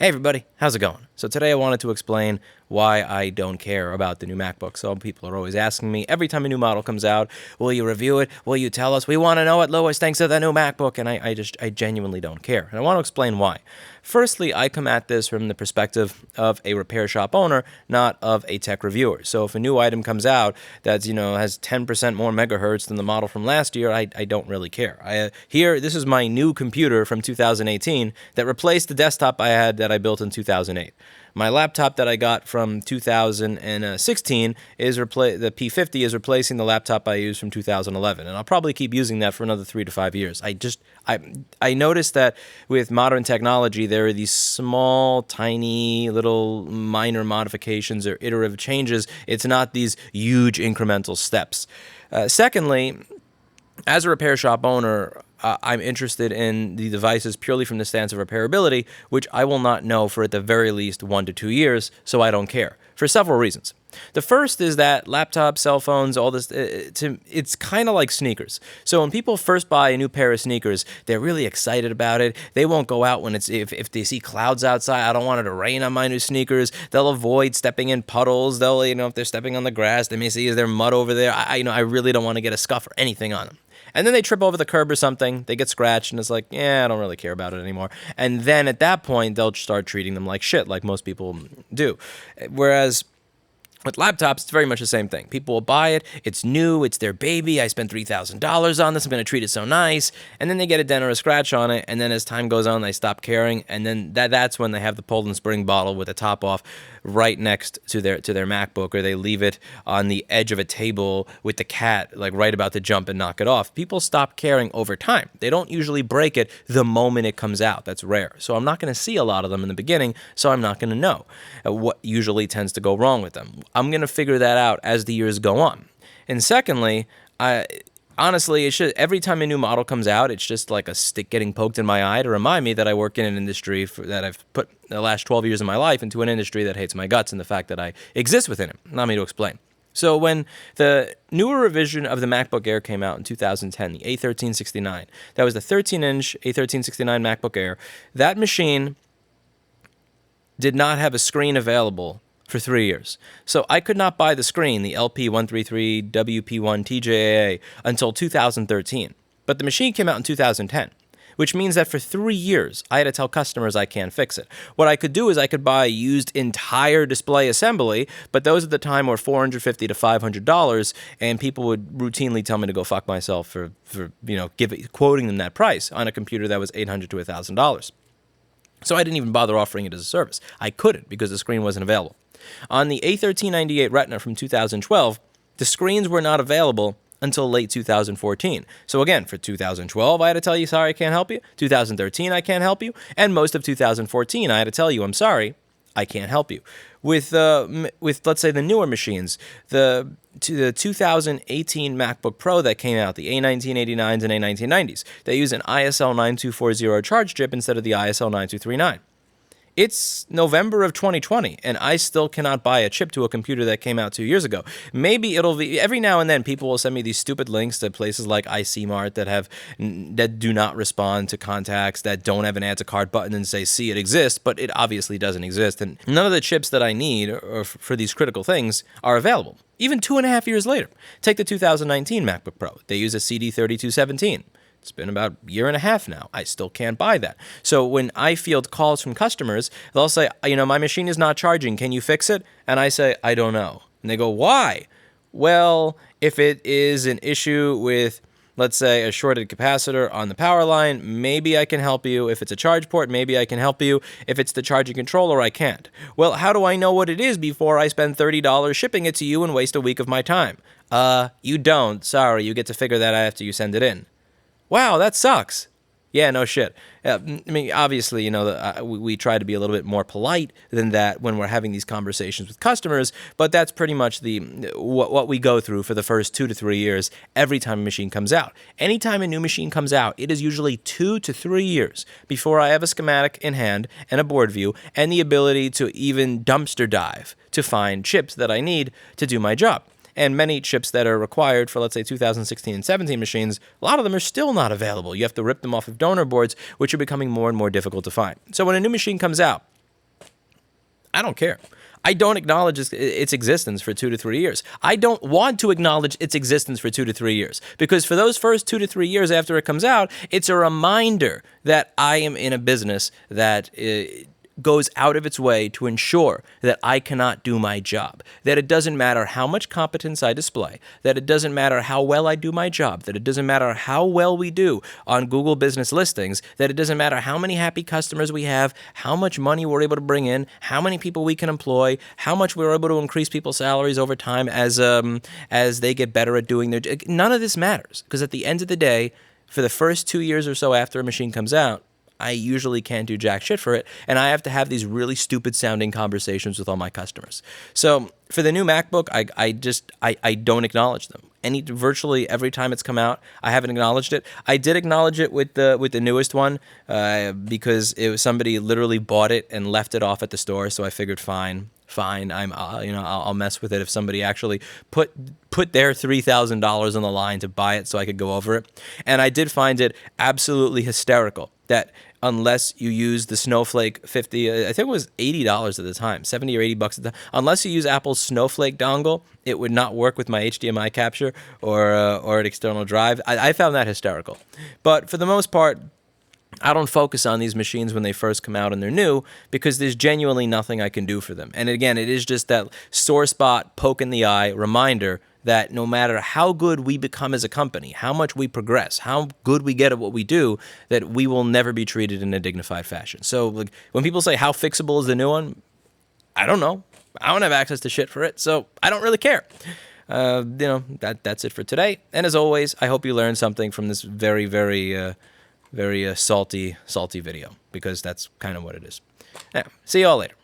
Hey everybody, how's it going? So today I wanted to explain why I don't care about the new MacBook. So people are always asking me, every time a new model comes out, will you review it? Will you tell us? We want to know what Lewis thinks of the new MacBook. And I genuinely don't care. And I want to explain why. Firstly, I come at this from the perspective of a repair shop owner, not of a tech reviewer. So if a new item comes out that's, has 10% more megahertz than the model from last year, I don't really care. This is my new computer from 2018 that replaced the desktop I had that I built in 2008. My laptop that I got from 2016 is the P50 is replacing the laptop I used from 2011, and I'll probably keep using that for another 3 to 5 years. I noticed that with modern technology, there are these small, tiny, little minor modifications or iterative changes. It's not these huge incremental steps. Secondly, as a repair shop owner, I'm interested in the devices purely from the stance of repairability, which I will not know for at the very least 1 to 2 years, so I don't care, for several reasons. The first is that laptops, cell phones, all this, it's kind of like sneakers. So when people first buy a new pair of sneakers, they're really excited about it. They won't go out when if they see clouds outside. I don't want it to rain on my new sneakers. They'll avoid stepping in puddles. They'll, if they're stepping on the grass, they may see is there mud over there. I really don't want to get a scuff or anything on them. And then they trip over the curb or something, they get scratched, and it's like, I don't really care about it anymore. And then at that point, they'll start treating them like shit, like most people do. Whereas with laptops, it's very much the same thing. People will buy it, it's new, it's their baby, I spent $3,000 on this, I'm going to treat it so nice, and then they get a dent or a scratch on it, and then as time goes on, they stop caring, and then that's when they have the Poland Spring bottle with the top off right next to their MacBook, or they leave it on the edge of a table with the cat like right about to jump and knock it off. People stop caring over time. They don't usually break it the moment it comes out. That's rare. So I'm not going to see a lot of them in the beginning, so I'm not going to know what usually tends to go wrong with them. I'm going to figure that out as the years go on. And secondly, honestly, every time a new model comes out, it's just like a stick getting poked in my eye to remind me that I work in an industry that I've put the last 12 years of my life into an industry that hates my guts and the fact that I exist within it. Allow me to explain. So when the newer revision of the MacBook Air came out in 2010, the A1369, that was the 13-inch A1369 MacBook Air, that machine did not have a screen available for 3 years. So I could not buy the screen, the LP133WP1 TJAA, until 2013. But the machine came out in 2010, which means that for 3 years, I had to tell customers I can't fix it. What I could do is I could buy used entire display assembly, but those at the time were $450 to $500, and people would routinely tell me to go fuck myself for quoting them that price on a computer that was $800 to $1,000. So I didn't even bother offering it as a service. I couldn't because the screen wasn't available. On the A1398 Retina from 2012, the screens were not available until late 2014. So again, for 2012, I had to tell you, sorry, I can't help you. 2013, I can't help you. And most of 2014, I had to tell you, I'm sorry, I can't help you. With let's say the newer machines, the 2018 MacBook Pro that came out, the A1989s and A1990s, they use an ISL 9240 charge chip instead of the ISL 9239. It's November of 2020, and I still cannot buy a chip to a computer that came out 2 years ago. Maybe it'll be, every now and then people will send me these stupid links to places like ICMart that do not respond to contacts, that don't have an add to cart button and say, see, it exists, but it obviously doesn't exist. And none of the chips that I need or for these critical things are available, even 2.5 years later. Take the 2019 MacBook Pro. They use a CD3217. It's been about a year and a half now. I still can't buy that. So when I field calls from customers, they'll say, my machine is not charging. Can you fix it? And I say, I don't know. And they go, why? Well, if it is an issue with, let's say, a shorted capacitor on the power line, maybe I can help you. If it's a charge port, maybe I can help you. If it's the charging controller, I can't. Well, how do I know what it is before I spend $30 shipping it to you and waste a week of my time? You don't. Sorry, you get to figure that out after you send it in. Wow, that sucks. Yeah, no shit. Obviously, we try to be a little bit more polite than that when we're having these conversations with customers, but that's pretty much what we go through for the first 2 to 3 years every time a machine comes out. Anytime a new machine comes out, it is usually 2 to 3 years before I have a schematic in hand and a board view and the ability to even dumpster dive to find chips that I need to do my job. And many chips that are required for, let's say, 2016 and 17 machines, a lot of them are still not available. You have to rip them off of donor boards, which are becoming more and more difficult to find. So when a new machine comes out, I don't care. I don't acknowledge its existence for 2 to 3 years. I don't want to acknowledge its existence for 2 to 3 years, because for those first 2 to 3 years after it comes out, it's a reminder that I am in a business that goes out of its way to ensure that I cannot do my job, that it doesn't matter how much competence I display, that it doesn't matter how well I do my job, that it doesn't matter how well we do on Google business listings, that it doesn't matter how many happy customers we have, how much money we're able to bring in, how many people we can employ, how much we're able to increase people's salaries over time as they get better at doing their job. None of this matters, because at the end of the day, for the first 2 years or so after a machine comes out, I usually can't do jack shit for it, and I have to have these really stupid sounding conversations with all my customers. So for the new MacBook, I don't acknowledge them. Virtually every time it's come out, I haven't acknowledged it. I did acknowledge it with the newest one because it was somebody literally bought it and left it off at the store, so I figured fine, I'll mess with it if somebody actually put their $3,000 on the line to buy it so I could go over it. And I did find it absolutely hysterical that unless you use the Snowflake 50, I think it was $80 at the time, 70 or 80 bucks at the time. Unless you use Apple's Snowflake dongle, it would not work with my HDMI capture or an external drive. I found that hysterical. But for the most part, I don't focus on these machines when they first come out and they're new, because there's genuinely nothing I can do for them. And again, it is just that sore spot, poke in the eye reminder that no matter how good we become as a company, how much we progress, how good we get at what we do, that we will never be treated in a dignified fashion. So like, when people say, how fixable is the new one? I don't know. I don't have access to shit for it, so I don't really care. That's it for today. And as always, I hope you learned something from this very, very salty video, because that's kind of what it is. Yeah, see you all later.